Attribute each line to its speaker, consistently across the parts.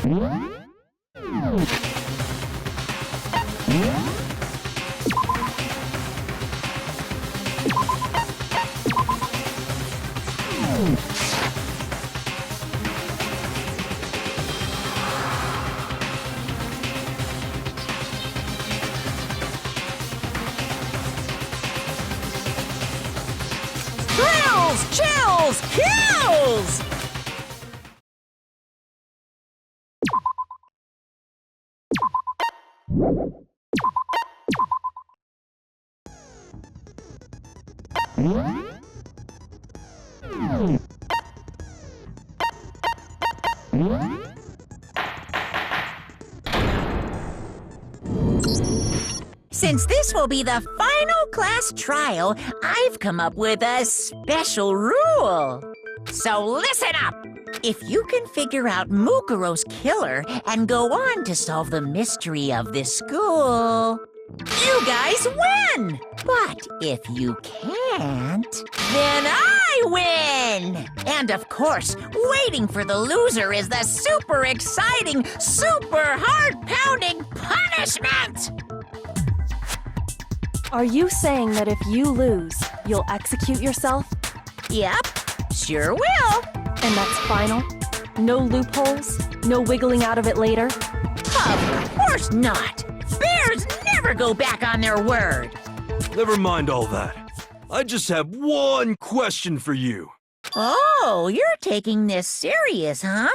Speaker 1: Thrills, chills, kills! Since this will be the final class trial, I've come up with a special rule. So listen up! If you can figure out Mukuro's killer and go on to solve the mystery of this school, you guys win! But if you can't, then I win! And of course, waiting for the loser is the super exciting, super heart-pounding punishment!
Speaker 2: Are you saying that if you lose, you'll execute yourself?
Speaker 1: Yep, sure will.
Speaker 2: And that's final? No loopholes? No wiggling out of it later?
Speaker 1: Of course not! Bears never go back on their word!
Speaker 3: Never mind all that. I just have one question for you.
Speaker 1: Oh, you're taking this serious, huh?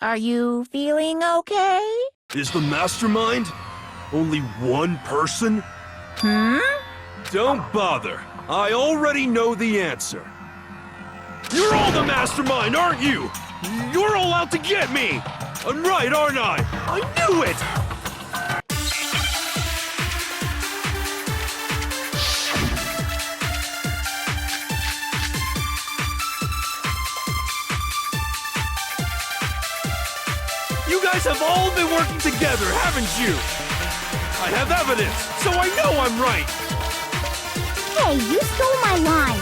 Speaker 1: Are you feeling okay?
Speaker 3: Is the mastermind only one person? Don't bother. I already know the answer. You're all the mastermind, aren't you? You're all out to get me! I'm right, aren't I? I knew it! You guys have all been working together, haven't you? I have evidence, so I know I'm right!
Speaker 4: Hey, you stole my line!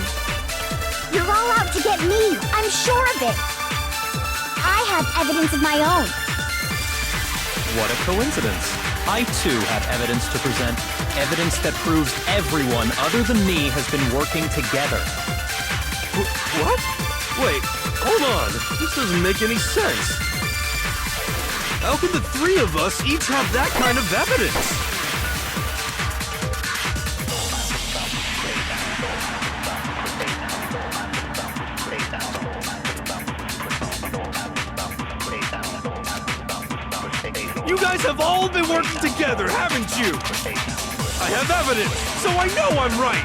Speaker 4: You're all out to get me, I'm sure of it! I have evidence of my own!
Speaker 5: What a coincidence. I too have evidence to present. Evidence that proves everyone other than me has been working together.
Speaker 3: What? Wait, hold on. This doesn't make any sense. How could the three of us each have that kind of evidence? You guys have all been working together, haven't you? I have evidence, so I know I'm right!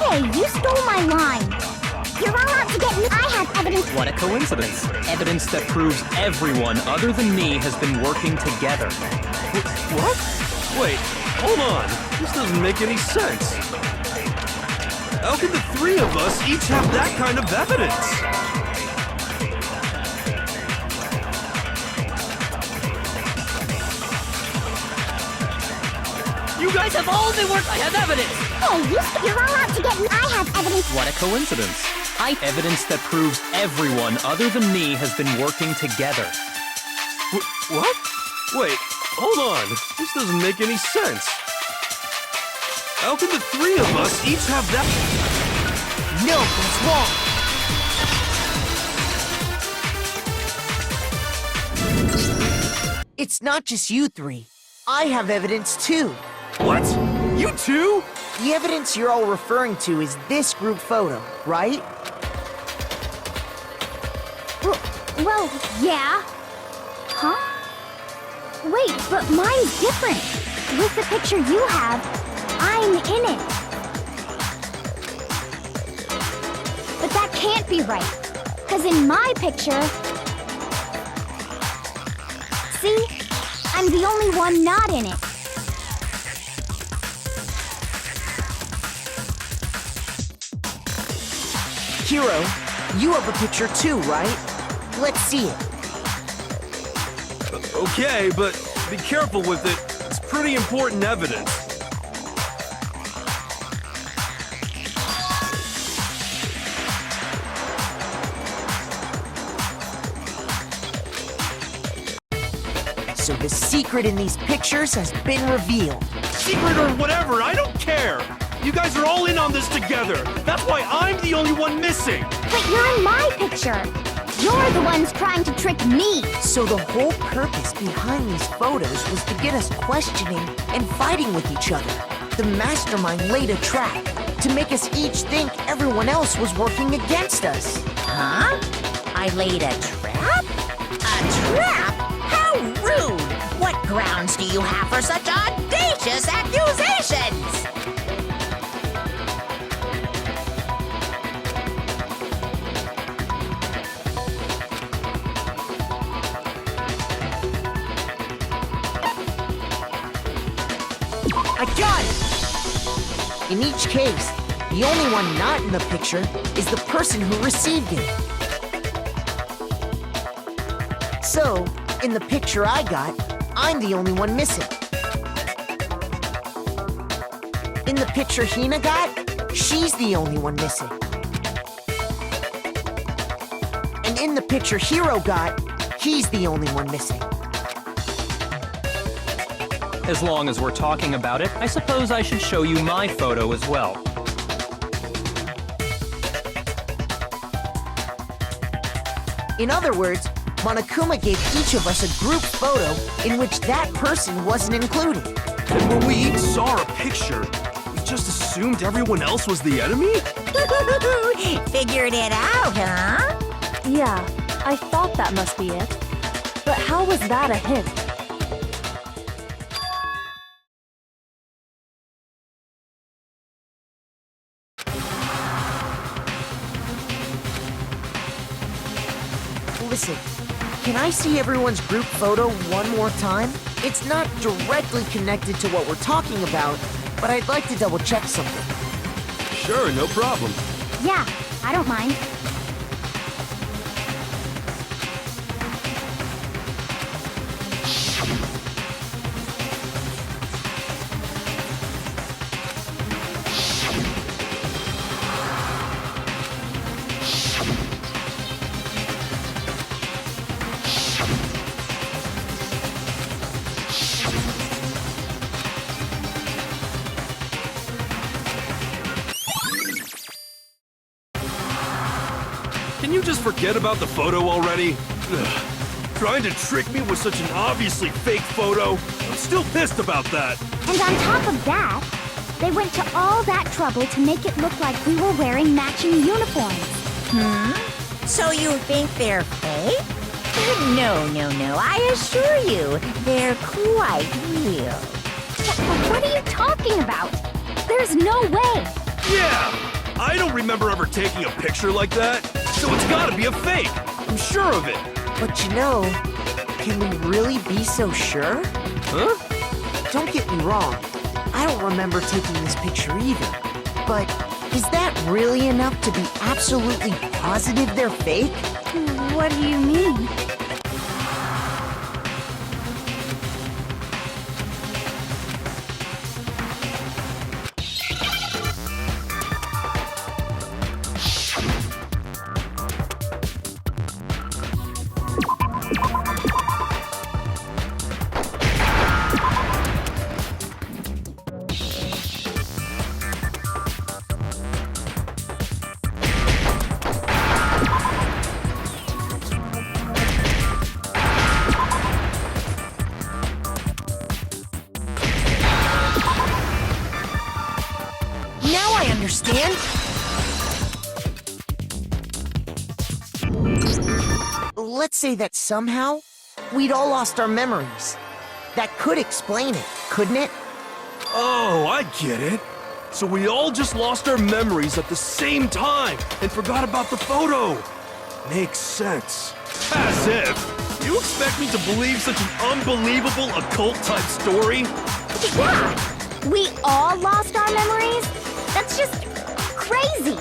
Speaker 4: Hey, you stole my line! You're all out to get me! I have evidence!
Speaker 5: What a coincidence. Evidence that proves everyone other than me has been working together.
Speaker 3: What? Wait, hold on. This doesn't make any sense. How can the three of us each have that kind of evidence? You guys have all been working. I have evidence.
Speaker 4: Hey, you're all out to get me! I have evidence!
Speaker 5: What a coincidence. Evidence that proves everyone other than me has been working together.
Speaker 3: What? Wait, hold on. This doesn't make any sense. How can the three of us each have that?
Speaker 1: No, that's wrong! It's not just you three. I have evidence too.
Speaker 3: What? You too?
Speaker 1: The evidence you're all referring to is this group photo, right?
Speaker 4: Well, yeah. Huh? Wait, but mine's different. With the picture you have, I'm in it. But that can't be right. Because in my picture... See? I'm the only one not in it.
Speaker 1: Hiro, you have a picture too, right? Let's see it.
Speaker 3: Okay, but be careful with it. It's pretty important evidence.
Speaker 6: So the secret in these pictures has been revealed.
Speaker 3: Secret or whatever, I don't care. You guys are all in on this together. That's why I'm the only one missing.
Speaker 4: But you're in my picture. You're the ones trying to trick me.
Speaker 6: So the whole purpose behind these photos was to get us questioning and fighting with each other. The mastermind laid a trap to make us each think everyone else was working against us.
Speaker 1: Huh? I laid a trap? A trap? How rude! What grounds do you have for such audacious accusations?
Speaker 6: I got it! In each case, the only one not in the picture is the person who received it. So, in the picture I got, I'm the only one missing. In the picture Hina got, she's the only one missing. And in the picture Hiro got, he's the only one missing.
Speaker 5: As long as we're talking about it, I suppose I should show you my photo as well.
Speaker 6: In other words, Monokuma gave each of us a group photo in which that person wasn't included.
Speaker 3: And when we each saw our picture, we just assumed everyone else was the enemy?
Speaker 1: Figured it out, huh?
Speaker 2: Yeah, I thought that must be it. But how was that a hint?
Speaker 6: Listen, can I see everyone's group photo one more time? It's not directly connected to what we're talking about, but I'd like to double check something.
Speaker 3: Sure, no problem.
Speaker 4: Yeah, I don't mind.
Speaker 3: Can you just forget about the photo already? Ugh. Trying to trick me with such an obviously fake photo? I'm still pissed about that.
Speaker 4: And on top of that, they went to all that trouble to make it look like we were wearing matching uniforms.
Speaker 1: So you think they're fake? No, I assure you, they're quite real.
Speaker 4: What are you talking about? There's no way.
Speaker 3: Yeah! I don't remember ever taking a picture like that, so it's gotta be a fake. I'm sure of it.
Speaker 6: But you know, can we really be so sure?
Speaker 3: Huh?
Speaker 6: Don't get me wrong, I don't remember taking this picture either. But is that really enough to be absolutely positive they're fake?
Speaker 4: What do you mean?
Speaker 6: Now I understand. Let's say that somehow we'd all lost our memories. That could explain it, couldn't it?
Speaker 3: Oh, I get it. So we all just lost our memories at the same time and forgot about the photo. Makes sense. As if. You expect me to believe such an unbelievable occult-type story?
Speaker 4: Yeah! We all lost our memories? That's just crazy!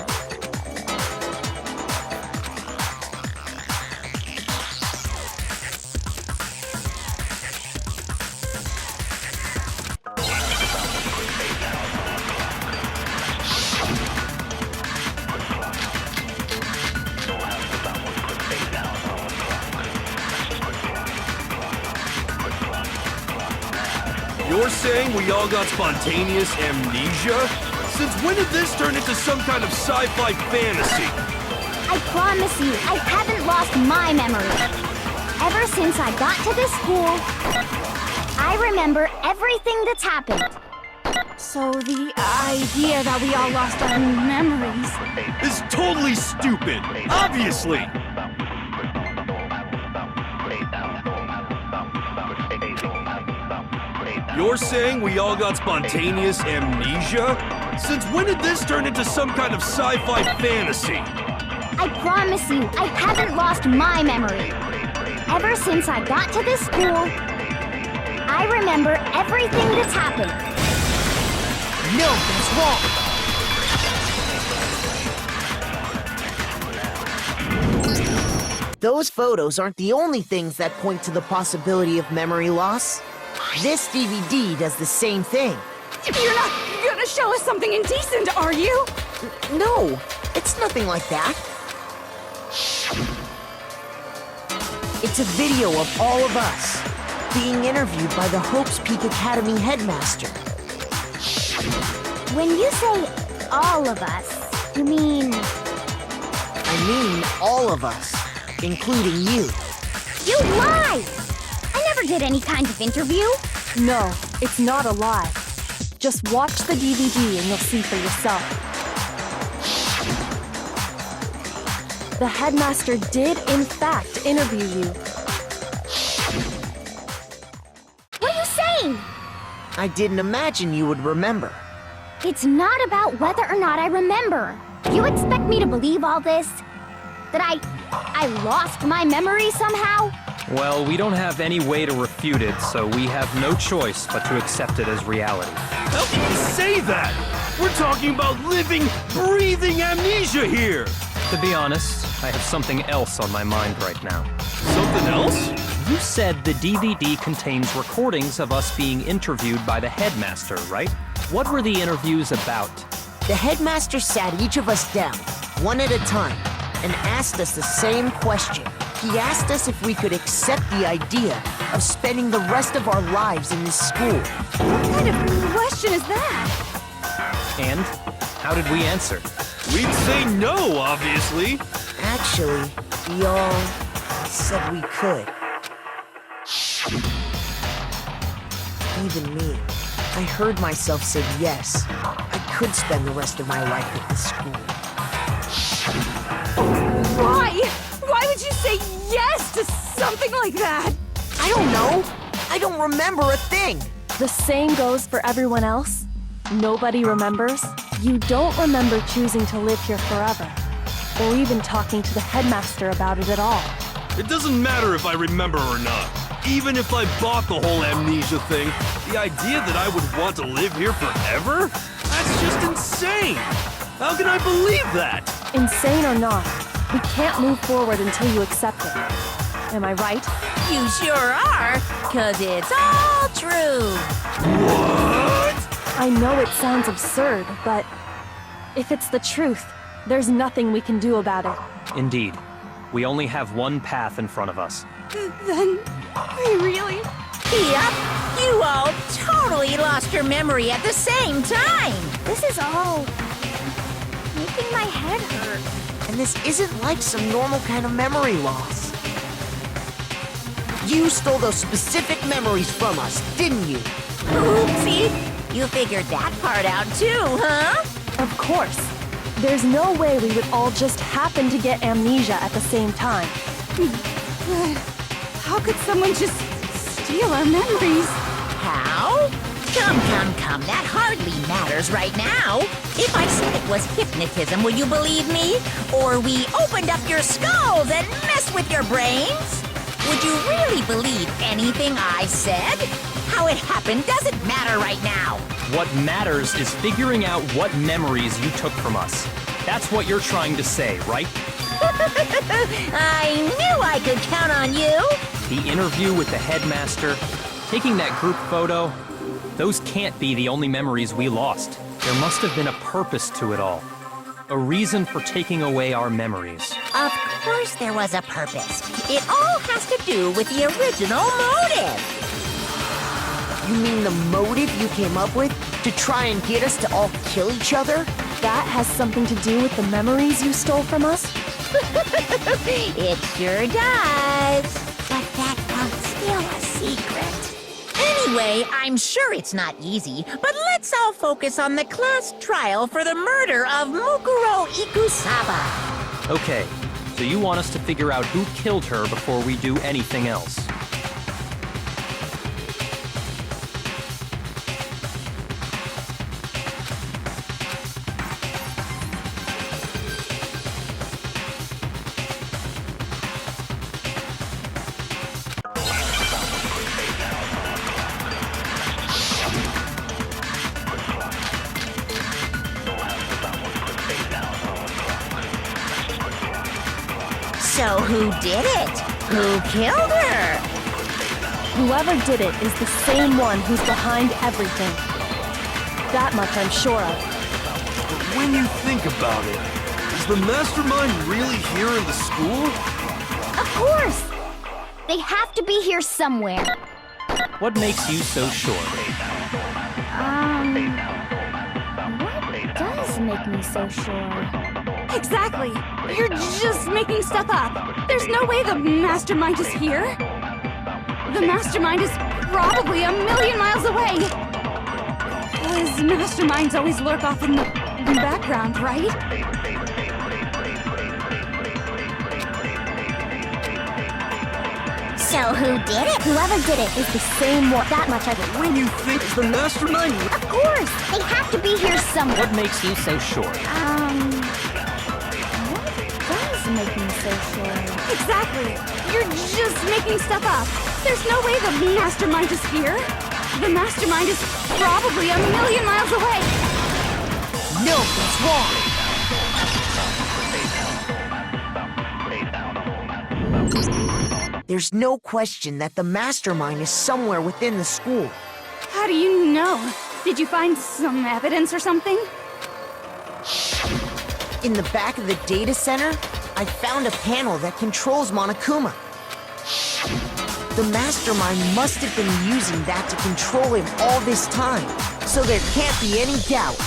Speaker 3: You're saying we all got spontaneous amnesia? Since when did this turn into some kind of sci-fi fantasy?
Speaker 4: I promise you, I haven't lost my memory. Ever since I got to this school, I remember everything that's happened.
Speaker 2: So the idea that we all lost our memories.
Speaker 3: It's totally stupid! Obviously! You're saying we all got spontaneous amnesia? Since when did this turn into some kind of sci-fi fantasy?
Speaker 4: I promise you, I haven't lost my memory. Ever since I got to this school, I remember everything that's happened.
Speaker 6: No, that's wrong. Those photos aren't the only things that point to the possibility of memory loss. This DVD does the same thing.
Speaker 2: You're not gonna show us something indecent, are you?
Speaker 6: No, it's nothing like that. It's a video of all of us being interviewed by the Hope's Peak Academy headmaster.
Speaker 4: When you say all of us, you mean...
Speaker 6: I mean all of us, including you.
Speaker 4: You lie! I never did any kind of interview.
Speaker 2: No, it's not a lie. Just watch the DVD and you'll see for yourself. The headmaster did, in fact, interview you.
Speaker 4: What are you saying?
Speaker 6: I didn't imagine you would remember.
Speaker 4: It's not about whether or not I remember. You expect me to believe all this? That I lost my memory somehow?
Speaker 5: Well, we don't have any way to refute it, so we have no choice but to accept it as reality.
Speaker 3: How can you say that? We're talking about living, breathing amnesia here!
Speaker 5: To be honest, I have something else on my mind right now.
Speaker 3: Something else?
Speaker 5: You said the DVD contains recordings of us being interviewed by the headmaster, right? What were the interviews about?
Speaker 6: The headmaster sat each of us down, one at a time, and asked us the same question. He asked us if we could accept the idea of spending the rest of our lives in this school.
Speaker 2: What kind of question is that?
Speaker 5: And how did we answer?
Speaker 3: We'd say no, obviously.
Speaker 6: Actually, we all said we could. Even me. I heard myself say yes. I could spend the rest of my life at this school.
Speaker 2: Why? Why would you say yes to something like that?
Speaker 6: I don't know. I don't remember a thing.
Speaker 2: The same goes for everyone else. Nobody remembers. You don't remember choosing to live here forever, or even talking to the headmaster about it at all.
Speaker 3: It doesn't matter if I remember or not. Even if I bought the whole amnesia thing, the idea that I would want to live here forever? That's just insane! How can I believe that?
Speaker 2: Insane or not, we can't move forward until you accept it. Am I right?
Speaker 1: You sure are, 'cause it's all true.
Speaker 3: What?
Speaker 2: I know it sounds absurd, but if it's the truth, there's nothing we can do about it.
Speaker 5: Indeed. We only have one path in front of us.
Speaker 2: Then, we really...
Speaker 1: Yep, you all totally lost your memory at the same time.
Speaker 4: This is all making my head hurt.
Speaker 6: And this isn't like some normal kind of memory loss. You stole those specific memories from us, didn't you?
Speaker 1: Oopsie, you figured that part out too, huh?
Speaker 2: Of course. There's no way we would all just happen to get amnesia at the same time. How could someone just steal our memories?
Speaker 1: How? Come, that hardly matters right now. If I said it was hypnotism, will you believe me? Or we opened up your skulls and messed with your brains? Would you really believe anything I said? How it happened doesn't matter right now.
Speaker 5: What matters is figuring out what memories you took from us. That's what you're trying to say, right?
Speaker 1: I knew I could count on you.
Speaker 5: The interview with the headmaster, taking that group photo, those can't be the only memories we lost. There must have been a purpose to it all. A reason for taking away our memories.
Speaker 1: Of course there was a purpose. It all has to do with the original motive.
Speaker 6: You mean the motive you came up with to try and get us to all kill each other?
Speaker 2: That has something to do with the memories you stole from us?
Speaker 1: It sure does. But that one's still a secret. Anyway, I'm sure it's not easy, but let's all focus on the class trial for the murder of Mukuro Ikusaba.
Speaker 5: Okay, so you want us to figure out who killed her before we do anything else.
Speaker 1: So who did it? Who killed her?
Speaker 2: Whoever did it is the same one who's behind everything. That much I'm sure of.
Speaker 3: But when you think about it, is the mastermind really here in the school?
Speaker 4: Of course! They have to be here somewhere.
Speaker 5: What makes you so sure?
Speaker 4: What does make me so sure?
Speaker 7: Exactly! You're just making stuff up! There's no way the mastermind is here! The mastermind is probably a million miles away! Because masterminds always lurk off in the background, right?
Speaker 4: So who did it? Whoever did it is the same one. That much I can.
Speaker 3: When you think the mastermind...
Speaker 4: Of course! They have to be here somewhere.
Speaker 5: What makes you so sure?
Speaker 4: What does make me so sure?
Speaker 7: Exactly! You're just making stuff up! There's no way the mastermind is here! The mastermind is probably a million miles away!
Speaker 6: No, that's wrong. There's no question that the mastermind is somewhere within the school.
Speaker 7: How do you know? Did you find some evidence or something?
Speaker 6: In the back of the data center, I found a panel that controls Monokuma. The mastermind must have been using that to control him all this time. So there can't be any doubt.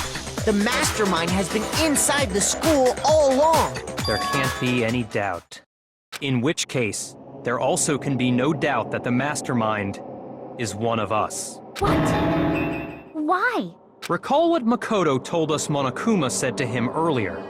Speaker 6: The mastermind has been inside the school all along.
Speaker 5: There can't be any doubt. In which case, there also can be no doubt that the mastermind is one of us.
Speaker 4: What? Why?
Speaker 5: Recall what Makoto told us Monokuma said to him earlier.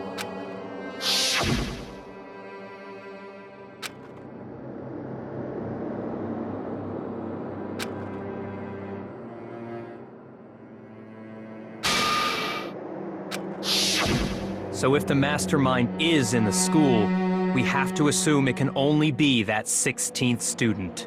Speaker 5: So if the mastermind is in the school, we have to assume it can only be that 16th student.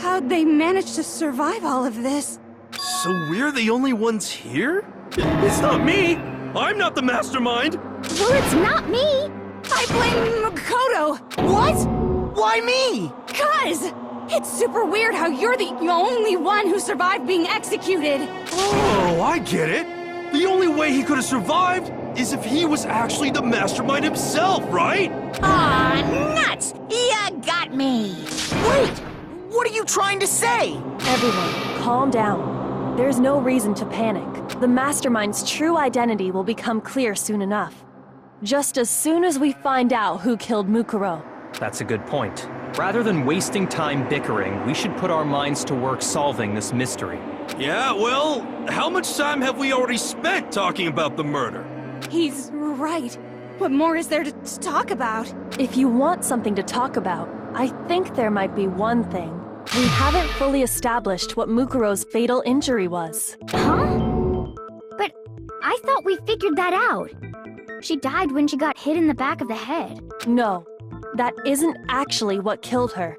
Speaker 7: How'd they manage to survive all of this?
Speaker 3: So we're the only ones here? It's not me! I'm not the mastermind!
Speaker 4: Well, it's not me!
Speaker 7: I blame Makoto!
Speaker 6: What? Why me?
Speaker 7: 'Cause it's super weird how you're the only one who survived being executed!
Speaker 3: Oh, I get it! The only way he could have survived is if he was actually the mastermind himself, right?
Speaker 1: Aw, nuts! You got me!
Speaker 6: Wait! What are you trying to say?
Speaker 2: Everyone, calm down. There's no reason to panic. The mastermind's true identity will become clear soon enough. Just as soon as we find out who killed Mukuro.
Speaker 5: That's a good point. Rather than wasting time bickering, we should put our minds to work solving this mystery.
Speaker 3: Yeah, well, how much time have we already spent talking about the murder?
Speaker 7: He's right. What more is there to talk about?
Speaker 2: If you want something to talk about, I think there might be one thing. We haven't fully established what Mukuro's fatal injury was.
Speaker 4: Huh? But I thought we figured that out. She died when she got hit in the back of the head.
Speaker 2: No, that isn't actually what killed her.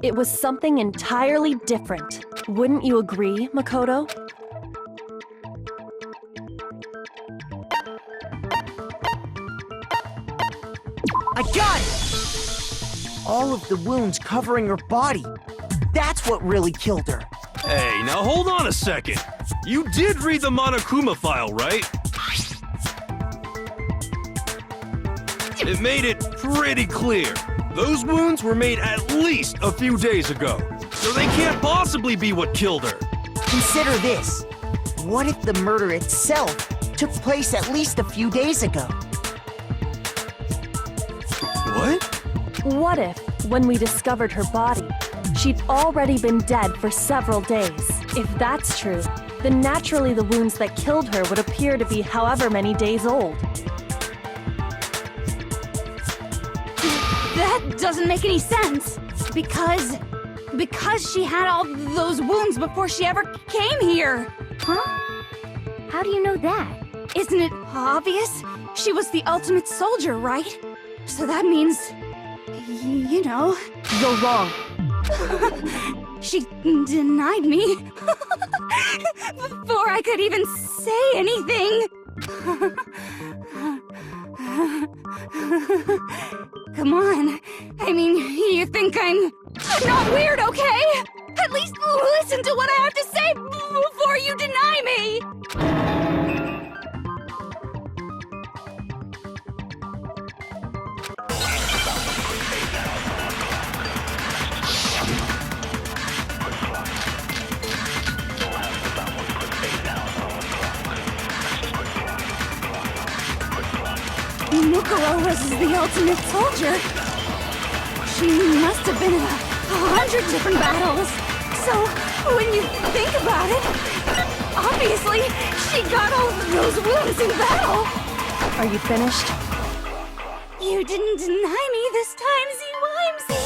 Speaker 2: It was something entirely different. Wouldn't you agree, Makoto?
Speaker 6: I got it! All of the wounds covering her body. That's what really killed her.
Speaker 3: Hey, now hold on a second. You did read the Monokuma file, right? It made it pretty clear. Those wounds were made at least a few days ago. So they can't possibly be what killed her.
Speaker 6: Consider this. What if the murder itself took place at least a few days ago?
Speaker 3: What?
Speaker 2: What if, when we discovered her body, she'd already been dead for several days? If that's true, then naturally the wounds that killed her would appear to be however many days old.
Speaker 7: That doesn't make any sense. Because she had all those wounds before she ever came here.
Speaker 4: Huh? How do you know that?
Speaker 7: Isn't it obvious? She was the ultimate soldier, right? So that means, you know,
Speaker 2: You're wrong.
Speaker 7: she denied me before I could even say anything. Come on. I mean, you think I'm not weird, okay? At least listen to what I have to say before you deny me. Mukuro was the ultimate soldier. She must have been in 100 different battles. So, when you think about it, obviously, she got all those wounds in battle.
Speaker 2: Are you finished?
Speaker 7: You didn't deny me this time, Z-Wimsy.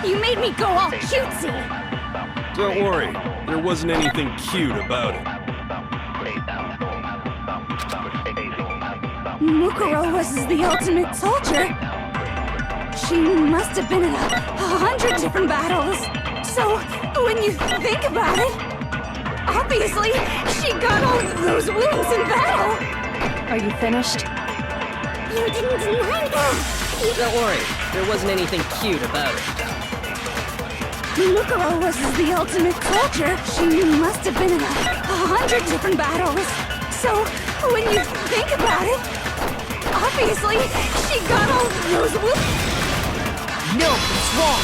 Speaker 7: You made me go all cutesy.
Speaker 3: Don't worry, there wasn't anything cute about it.
Speaker 7: Mukuro was the ultimate soldier. She must have been in 100 different battles. So, when you think about it, obviously, she got all those wounds in battle.
Speaker 2: Are you finished?
Speaker 7: You didn't deny that.
Speaker 8: Don't worry, there wasn't anything cute about it.
Speaker 7: Mukuro was the ultimate soldier. She must have been in 100 different battles. So, when you think about it, obviously, she got all those wounds.
Speaker 6: No, it's wrong.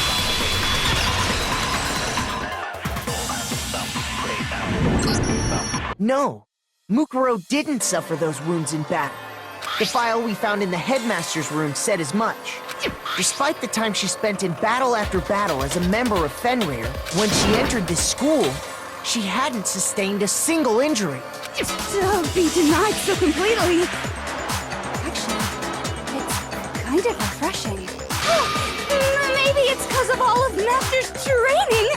Speaker 6: No, Mukuro didn't suffer those wounds in battle. The file we found in the headmaster's room said as much. Despite the time she spent in battle after battle as a member of Fenrir, when she entered this school, she hadn't sustained a single injury.
Speaker 7: To be denied so completely. Actually, it's kind of refreshing. Maybe it's because of all of Master's training.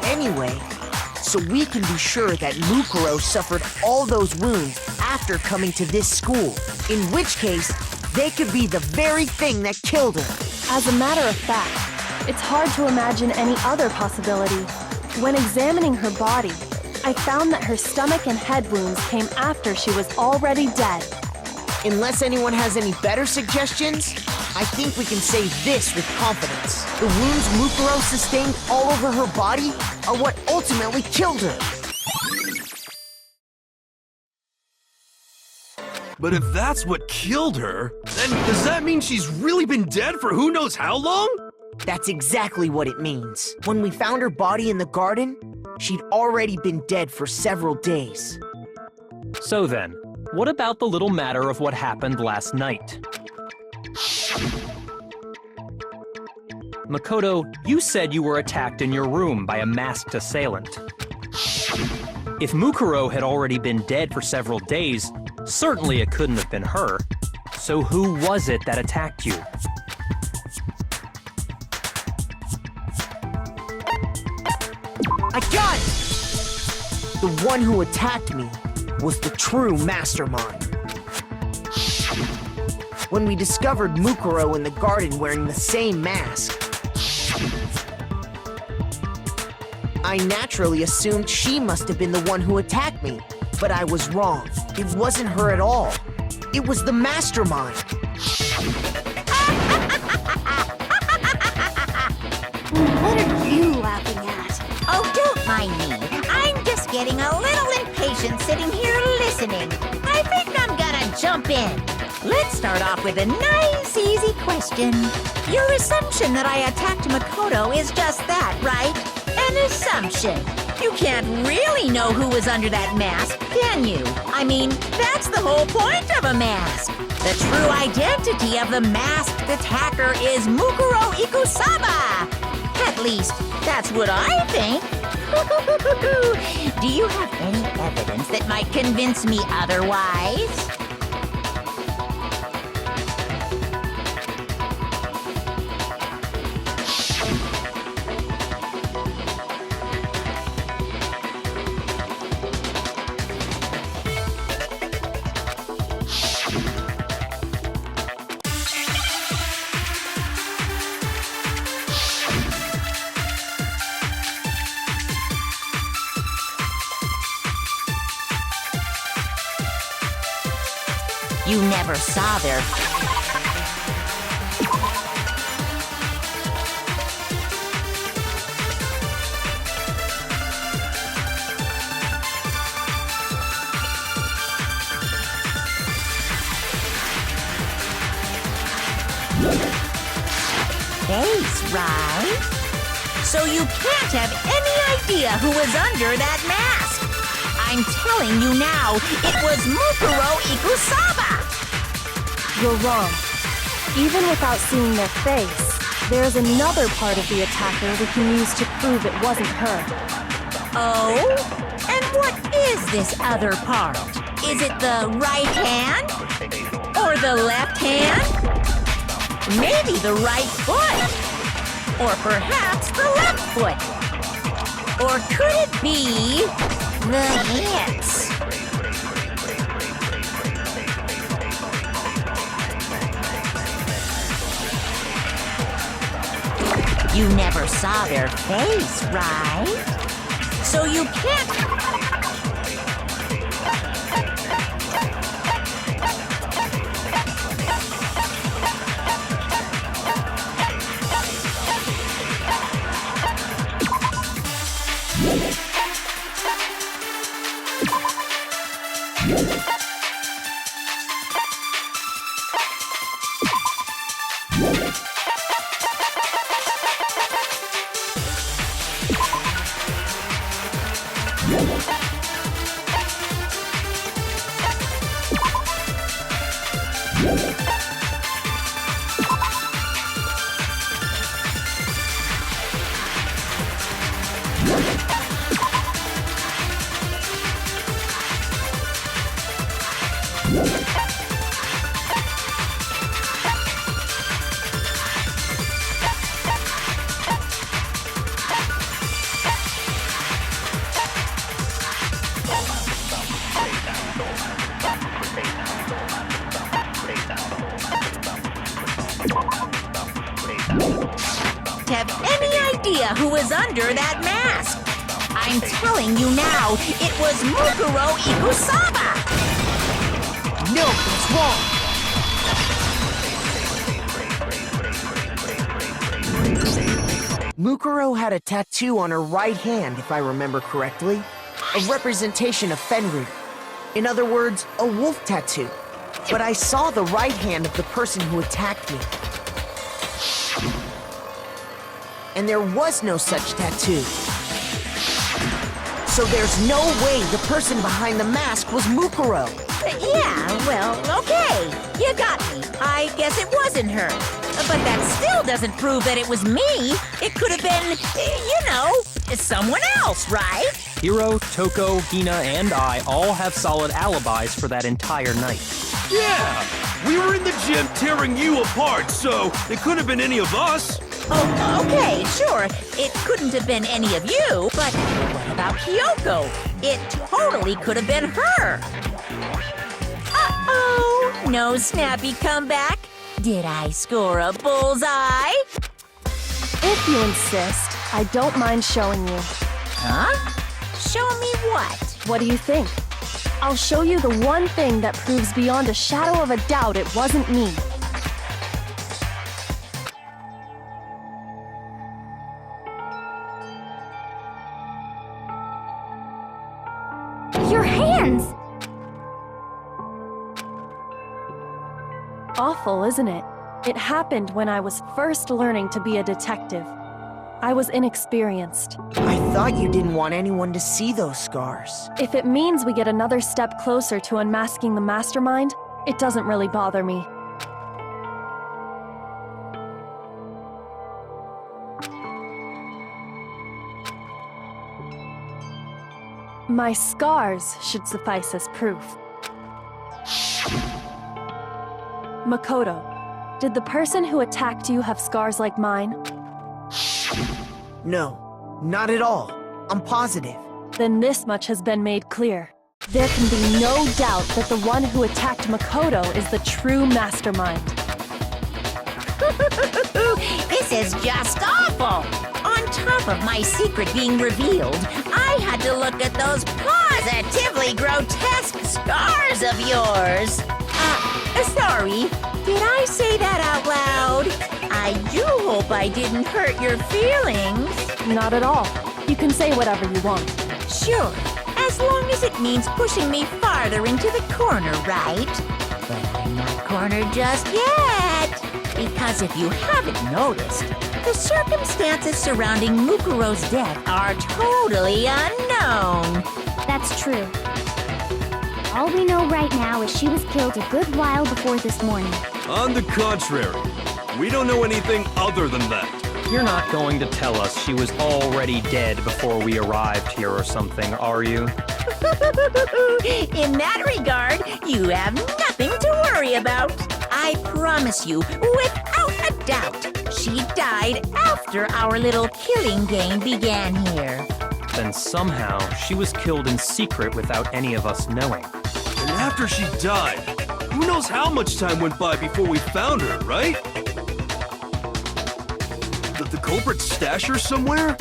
Speaker 6: Anyway, so we can be sure that Mukuro suffered all those wounds after coming to this school, in which case, they could be the very thing that killed her.
Speaker 2: As a matter of fact, it's hard to imagine any other possibility. When examining her body, I found that her stomach and head wounds came after she was already dead.
Speaker 6: Unless anyone has any better suggestions, I think we can say this with confidence. The wounds Mukuro sustained all over her body are what ultimately killed her.
Speaker 3: But if that's what killed her, then does that mean she's really been dead for who knows how long?
Speaker 6: That's exactly what it means. When we found her body in the garden, she'd already been dead for several days.
Speaker 5: So then, what about the little matter of what happened last night? Makoto, you said you were attacked in your room by a masked assailant. If Mukuro had already been dead for several days, certainly it couldn't have been her. So who was it that attacked you?
Speaker 6: I got it! The one who attacked me was the true mastermind. When we discovered Mukuro in the garden wearing the same mask, I naturally assumed she must have been the one who attacked me, but I was wrong. It wasn't her at all. It was the mastermind.
Speaker 7: What are you laughing at?
Speaker 1: Oh, don't mind me. I'm just getting a little impatient sitting here listening. I think I'm gonna jump in. Let's start off with a nice, easy question. Your assumption that I attacked Makoto is just that, right? And an assumption. You can't really know who was under that mask, can you? I mean, that's the whole point of a mask. The true identity of the masked attacker is Mukuro Ikusaba. At least, that's what I think. Do you have any evidence that might convince me otherwise? You never saw their... face, right? So you can't have any idea who was under that mask. I'm telling you now, it was Mukuro Ikusaba!
Speaker 2: You're wrong. Even without seeing their face, there's another part of the attacker we can use to prove it wasn't her.
Speaker 1: Oh? And what is this other part? Is it the right hand? Or the left hand? Maybe the right foot? Or perhaps the left foot? Or could it be the hips? You never saw their face, right? So you can't... have any idea who was under that mask. I'm telling you now, it was Mukuro Ikusaba!
Speaker 6: No, that's wrong. Mukuro had a tattoo on her right hand, if I remember correctly. A representation of Fenrir. In other words, a wolf tattoo. But I saw the right hand of the person who attacked me. And there was no such tattoo. So there's no way the person behind the mask was Mukuro.
Speaker 1: Yeah, well, okay. You got me. I guess it wasn't her. But that still doesn't prove that it was me. It could have been, you know, someone else, right?
Speaker 5: Hiro, Toko, Hina, and I all have solid alibis for that entire night.
Speaker 3: Yeah! We were in the gym tearing you apart, so it couldn't have been any of us.
Speaker 1: Oh, okay, sure. It couldn't have been any of you, but what about Kyoko? It totally could have been her. Uh-oh, no snappy comeback? Did I score a bullseye?
Speaker 2: If you insist, I don't mind showing you.
Speaker 1: Huh? Show me what?
Speaker 2: What do you think? I'll show you the one thing that proves beyond a shadow of a doubt it wasn't me.
Speaker 4: Your hands!
Speaker 2: Awful, isn't it? It happened when I was first learning to be a detective. I was inexperienced.
Speaker 6: I thought you didn't want anyone to see those scars.
Speaker 2: If it means we get another step closer to unmasking the mastermind, it doesn't really bother me. My scars should suffice as proof. Makoto, did the person who attacked you have scars like mine?
Speaker 6: No, not at all. I'm positive.
Speaker 2: Then this much has been made clear. There can be no doubt that the one who attacked Makoto is the true mastermind.
Speaker 1: This is just awful! On top of my secret being revealed, I had to look at those positively grotesque scars of yours. Sorry, did I say that out loud? I do hope I didn't hurt your feelings.
Speaker 2: Not at all. You can say whatever you want.
Speaker 1: Sure, as long as it means pushing me farther into the corner, right? But I'm not cornered just yet. Because if you haven't noticed, the circumstances surrounding Mukuro's death are totally unknown.
Speaker 4: That's true. All we know right now is she was killed a good while before this morning.
Speaker 3: On the contrary, we don't know anything other than that.
Speaker 5: You're not going to tell us she was already dead before we arrived here or something, are you?
Speaker 1: In that regard, you have nothing to worry about. I promise you, without a doubt, she died after our little killing game began here.
Speaker 5: Then somehow she was killed in secret without any of us knowing.
Speaker 3: And after she died, who knows how much time went by before we found her, right? Did the culprit stash her somewhere?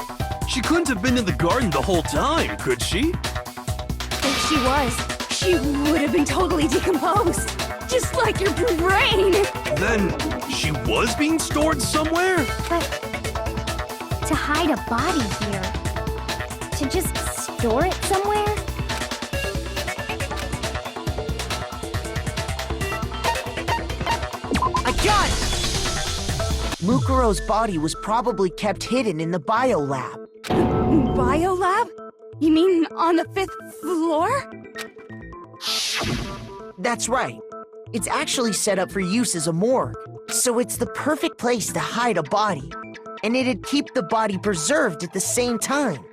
Speaker 3: She couldn't have been in the garden the whole time, could she?
Speaker 7: If she was, she would have been totally decomposed. Just like your brain.
Speaker 3: Then she was being stored somewhere?
Speaker 4: But to hide a body here, to just store it somewhere?
Speaker 6: I got it! Mukuro's body was probably kept hidden in the biolab.
Speaker 7: Biolab? You mean on the 5th floor?
Speaker 6: That's right. It's actually set up for use as a morgue, so it's the perfect place to hide a body. And it'd keep the body preserved at the same time.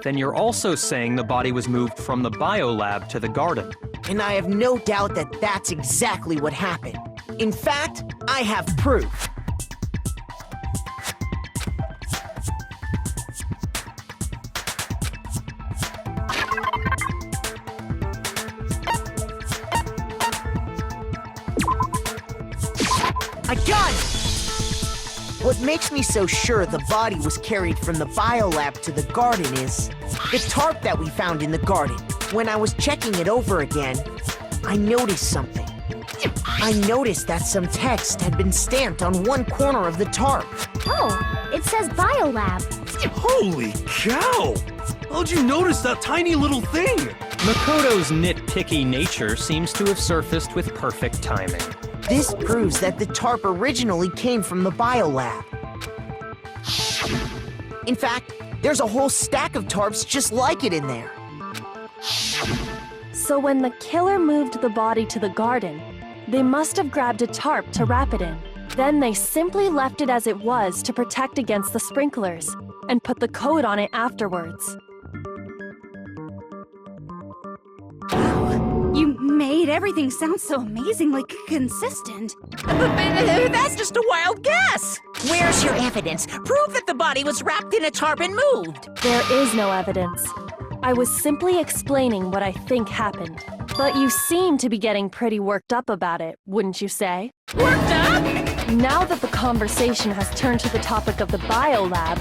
Speaker 5: Then you're also saying the body was moved from the biolab to the garden.
Speaker 6: And I have no doubt that that's exactly what happened. In fact, I have proof. I got it! What makes me so sure the body was carried from the biolab to the garden is the tarp that we found in the garden. When I was checking it over again, I noticed something. I noticed that some text had been stamped on one corner of the tarp.
Speaker 4: Oh, it says Biolab.
Speaker 3: Holy cow! How'd you notice that tiny little thing?
Speaker 5: Makoto's nitpicky nature seems to have surfaced with perfect timing.
Speaker 6: This proves that the tarp originally came from the biolab. In fact, there's a whole stack of tarps just like it in there.
Speaker 2: So when the killer moved the body to the garden, they must have grabbed a tarp to wrap it in. Then they simply left it as it was to protect against the sprinklers, and put the code on it afterwards.
Speaker 7: You made everything sound so amazingly consistent.
Speaker 1: But that's just a wild guess. Where's your evidence? Prove that the body was wrapped in a tarp and moved.
Speaker 2: There is no evidence. I was simply explaining what I think happened. But you seem to be getting pretty worked up about it, wouldn't you say?
Speaker 1: Worked up?
Speaker 2: Now that the conversation has turned to the topic of the biolab,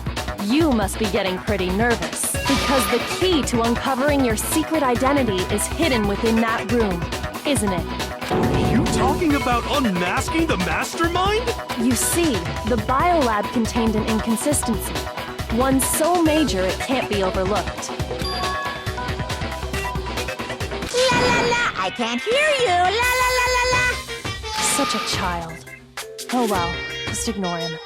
Speaker 2: you must be getting pretty nervous. Because the key to uncovering your secret identity is hidden within that room, isn't it?
Speaker 3: Are you talking about unmasking the mastermind?
Speaker 2: You see, the biolab contained an inconsistency. One so major it can't be overlooked.
Speaker 1: La la la, I can't hear you. La la la la la.
Speaker 2: Such a child. Oh well, just ignore him.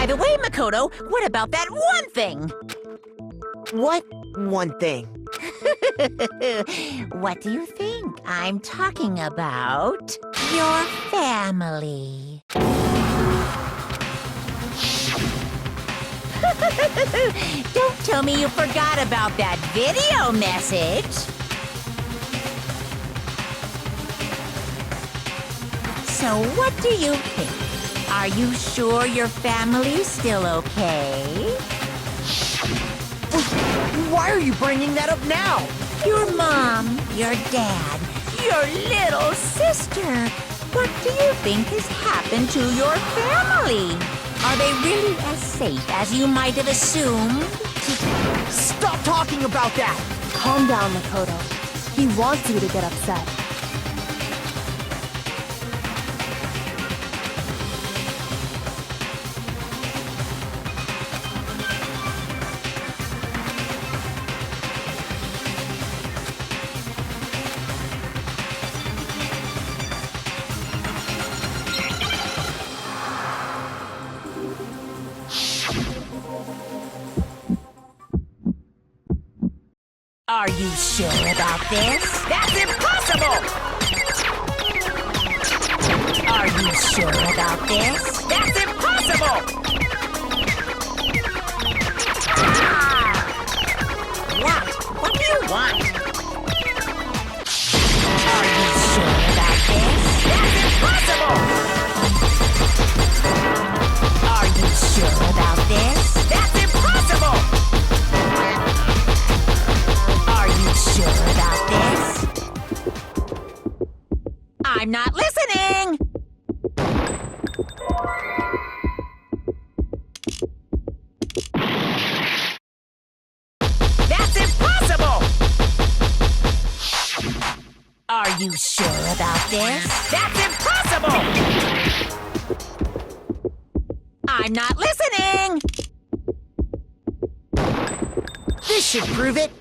Speaker 1: By the way, Makoto, what about that one thing?
Speaker 6: What one thing?
Speaker 1: What do you think? I'm talking about your family. Don't tell me you forgot about that video message. So what do you think? Are you sure your family's still okay?
Speaker 6: Why are you bringing that up now?
Speaker 1: Your mom, your dad, your little sister. What do you think has happened to your family? Are they really as safe as you might have assumed?
Speaker 6: Stop talking about that!
Speaker 2: Calm down, Makoto. He wants you to get upset.
Speaker 1: Are you sure about this? That's impossible! Are you sure about this? That's impossible! Ah! What do you want? Are you sure about this? That's impossible! Are you sure about this? That's impossible! Sure about this? I'm not listening! That's impossible! Are you sure about this? That's impossible! I'm not listening!
Speaker 6: This should prove it.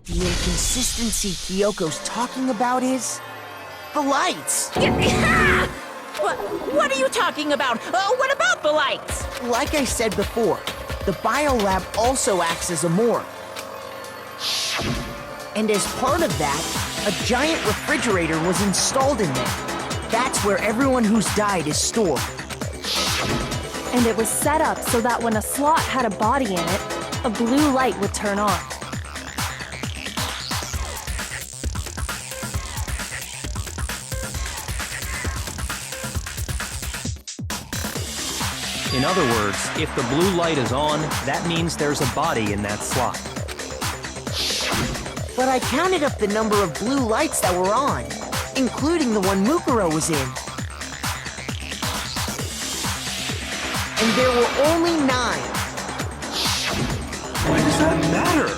Speaker 6: The inconsistency Kyoko's talking about is the lights.
Speaker 1: What are you talking about? What about the lights?
Speaker 6: Like I said before, the biolab also acts as a morgue. And as part of that, a giant refrigerator was installed in there. That's where everyone who's died is stored.
Speaker 2: And it was set up so that when a slot had a body in it, a blue light would turn on.
Speaker 5: In other words, if the blue light is on, that means there's a body in that slot.
Speaker 6: But I counted up the number of blue lights that were on, including the one Mukuro was in. And there were only 9.
Speaker 3: Why does that matter?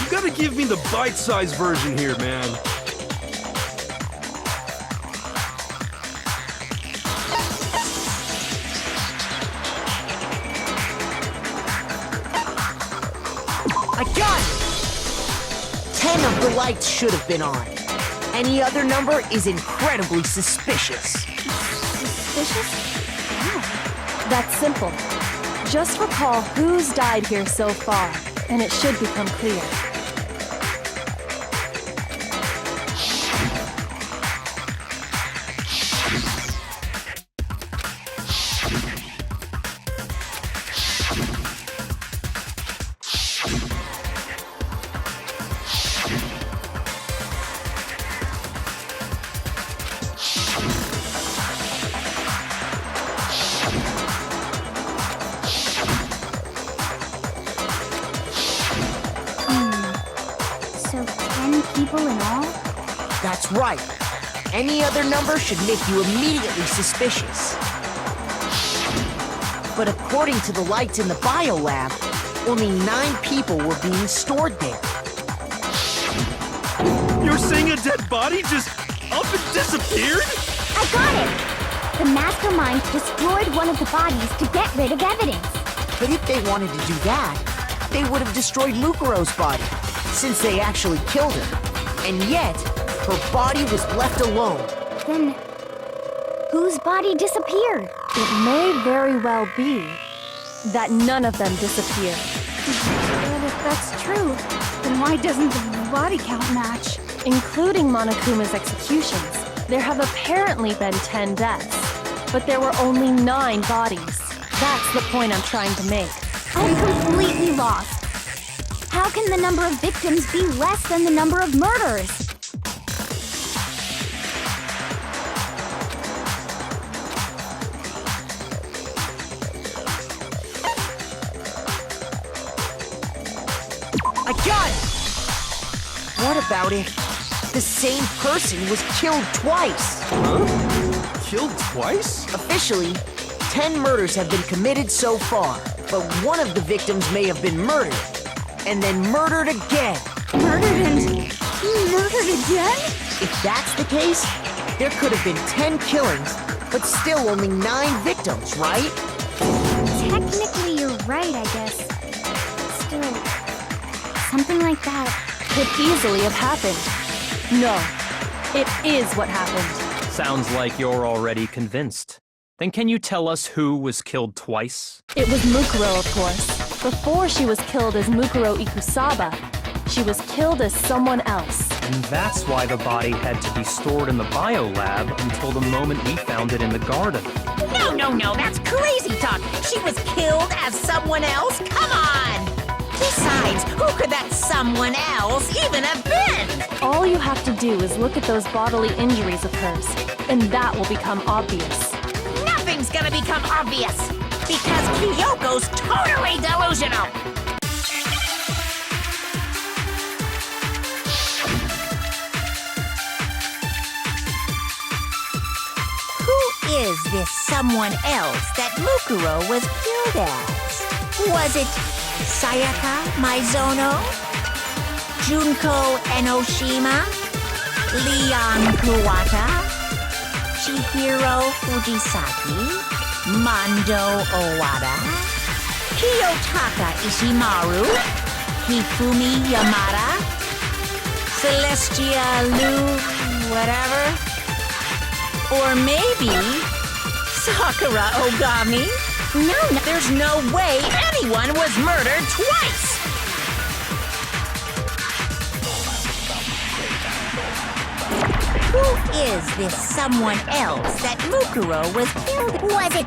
Speaker 3: You gotta give me the bite-sized version here, man.
Speaker 6: I got it! 10 of the lights should have been on. Any other number is incredibly suspicious.
Speaker 2: Suspicious? Why? That's simple. Just recall who's died here so far, and it should become clear.
Speaker 4: So 10 people in all?
Speaker 6: That's right. Any other number should make you immediately suspicious. But according to the lights in the biolab, only 9 people were being stored there.
Speaker 3: You're saying a dead body just up and disappeared?
Speaker 4: I got it! The mastermind destroyed one of the bodies to get rid of evidence.
Speaker 6: But if they wanted to do that, they would have destroyed Mukuro's body, since they actually killed her. And yet, her body was left alone.
Speaker 4: Then, whose body disappeared?
Speaker 2: It may very well be that none of them disappeared.
Speaker 7: But if that's true, then why doesn't the body count match?
Speaker 2: Including Monokuma's executions, there have apparently been 10 deaths, but there were only 9 bodies. That's the point I'm trying to make.
Speaker 4: I'm completely lost. How can the number of victims be less than the number of murders?
Speaker 6: I got it! What about if the same person was killed twice?
Speaker 3: Killed twice?
Speaker 6: Officially, 10 murders have been committed so far, but one of the victims may have been murdered, and then murdered again.
Speaker 7: Murdered and murdered again?
Speaker 6: If that's the case, there could have been 10 killings, but still only 9 victims, right?
Speaker 4: Technically, you're right, I guess. Still, something like that.
Speaker 2: Could easily have happened. No, it is what happened.
Speaker 5: Sounds like you're already convinced. Then can you tell us who was killed twice?
Speaker 2: It was Mukuro, of course. Before she was killed as Mukuro Ikusaba, she was killed as someone else.
Speaker 5: And that's why the body had to be stored in the biolab until the moment we found it in the garden.
Speaker 1: No, that's crazy talk. She was killed as someone else? Come on! Besides, who could that someone else even have been?
Speaker 2: All you have to do is look at those bodily injuries of hers, and that will become obvious.
Speaker 1: Nothing's gonna become obvious, because Kyoko's totally delusional. Who is this someone else that Mukuro was killed as? Was it Sayaka Maizono? Junko Enoshima? Leon Kuwata? Chihiro Fujisaki? Mondo Owada? Kiyotaka Ishimaru? Hifumi Yamada? Celestia Lu... whatever? Or maybe... Sakura Ogami? No, there's no way anyone was murdered twice! Who is this someone else that Mukuro was killed? Was it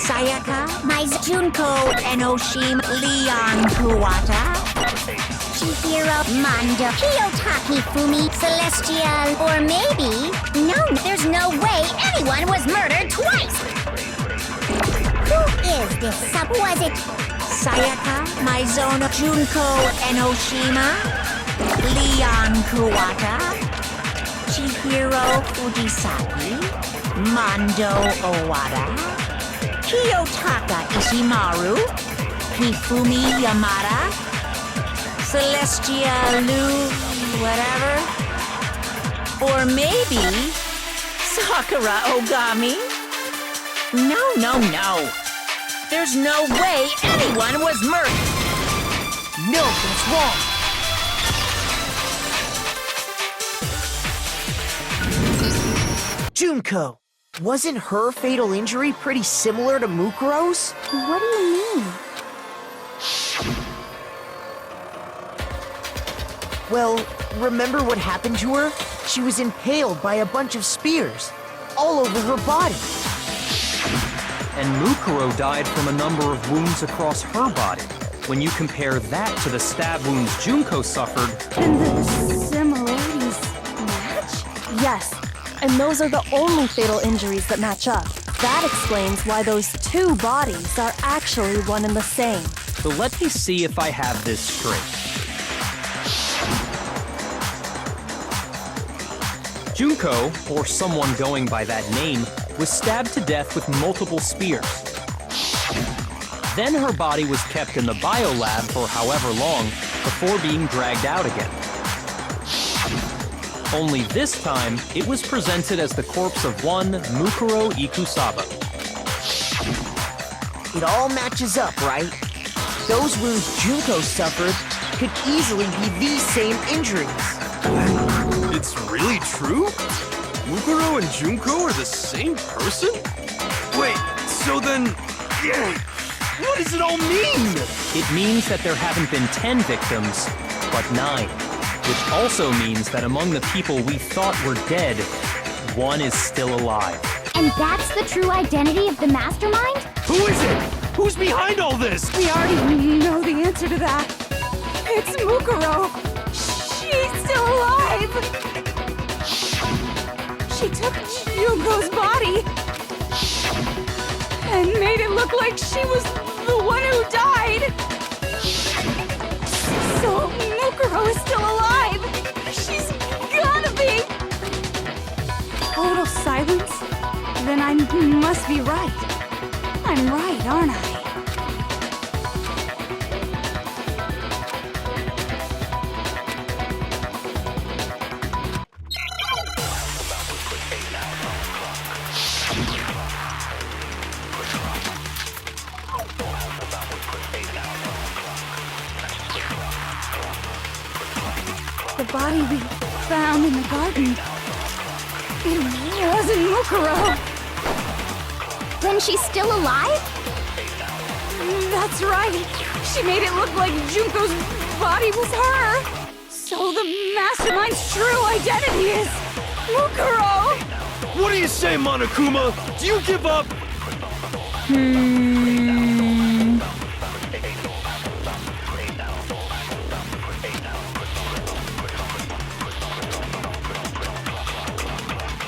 Speaker 1: Sayaka, Junko Enoshima, Leon Kuwata, Chihiro, Mondo, Kiyotaki Fumi, Celestial, or maybe... No, there's no way anyone was murdered twice! Who is this was it Sayaka, Maizono, Junko Enoshima, Leon Kuwata, Chihiro Fujisaki, Mondo Owada, Kiyotaka Ishimaru, Hifumi Yamada, Celestia Lu, whatever? Or maybe Sakura Ogami? No. There's no way anyone was murdered.
Speaker 6: No, that's wrong. Junko, wasn't her fatal injury pretty similar to Mukuro's?
Speaker 4: What do you mean?
Speaker 6: Well, remember what happened to her? She was impaled by a bunch of spears, all over her body.
Speaker 5: And Mukuro died from a number of wounds across her body. When you compare that to the stab wounds Junko suffered...
Speaker 7: And the similarities match?
Speaker 2: Yes, and those are the only fatal injuries that match up. That explains why those 2 bodies are actually one and the same.
Speaker 5: So let me see if I have this straight. Junko, or someone going by that name, was stabbed to death with multiple spears. Then her body was kept in the biolab for however long before being dragged out again. Only this time, it was presented as the corpse of one Mukuro Ikusaba.
Speaker 6: It all matches up, right? Those wounds Junko suffered could easily be these same injuries.
Speaker 3: It's really true? Mukuro and Junko are the same person? Wait, so then... Yeah, what does it all mean?
Speaker 5: It means that there haven't been 10 victims, but 9. Which also means that among the people we thought were dead, one is still alive.
Speaker 4: And that's the true identity of the mastermind?
Speaker 3: Who is it? Who's behind all this?
Speaker 7: We already know the answer to that. It's Mukuro. She's still alive. She took Junko's body and made it look like she was the one who died. So Mukuro is still alive. She's gotta be. Total silence? Then I must be right. I'm right, aren't I? The body we found in the garden. It wasn't Mukuro.
Speaker 4: Then she's still alive?
Speaker 7: That's right. She made it look like Junko's body was her. So the mastermind's true identity is Mukuro.
Speaker 3: What do you say, Monokuma? Do you give up?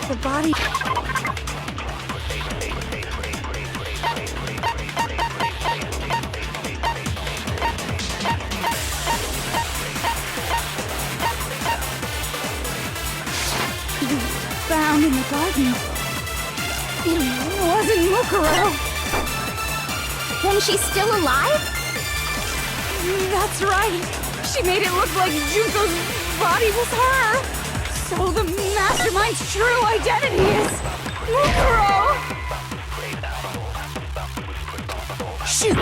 Speaker 7: The body... found in the garden. It wasn't Mukuro.
Speaker 4: Then she's still alive?
Speaker 7: That's right. She made it look like Junko's body was her. So the mastermind's true identity is Mukuro.
Speaker 6: Shoot!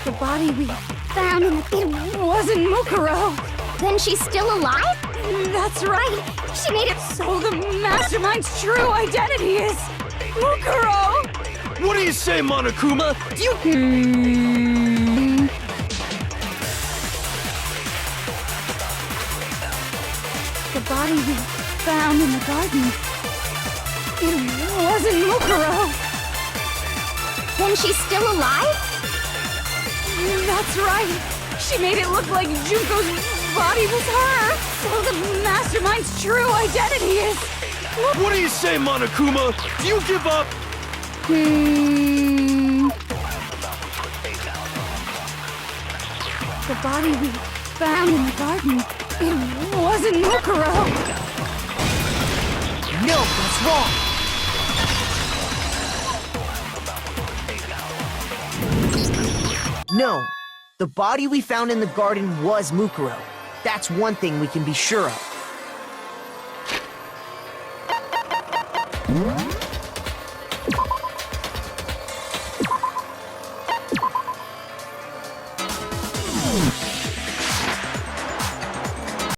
Speaker 7: The body we found in the... It wasn't Mukuro.
Speaker 4: Then she's still alive?
Speaker 7: That's right. She made it so the mastermind's true identity is Mukuro.
Speaker 3: What do you say, Monokuma? Do you...
Speaker 7: The body we found in the garden. It wasn't Mukuro.
Speaker 4: Then she's still alive?
Speaker 7: That's right. She made it look like Junko's body was her. So the mastermind's true identity is...
Speaker 3: What do you say, Monokuma? Do you give up?
Speaker 7: The body we found in the garden. It wasn't Mukuro.
Speaker 6: No, that's wrong. No, the body we found in the garden was Mukuro. That's one thing we can be sure of.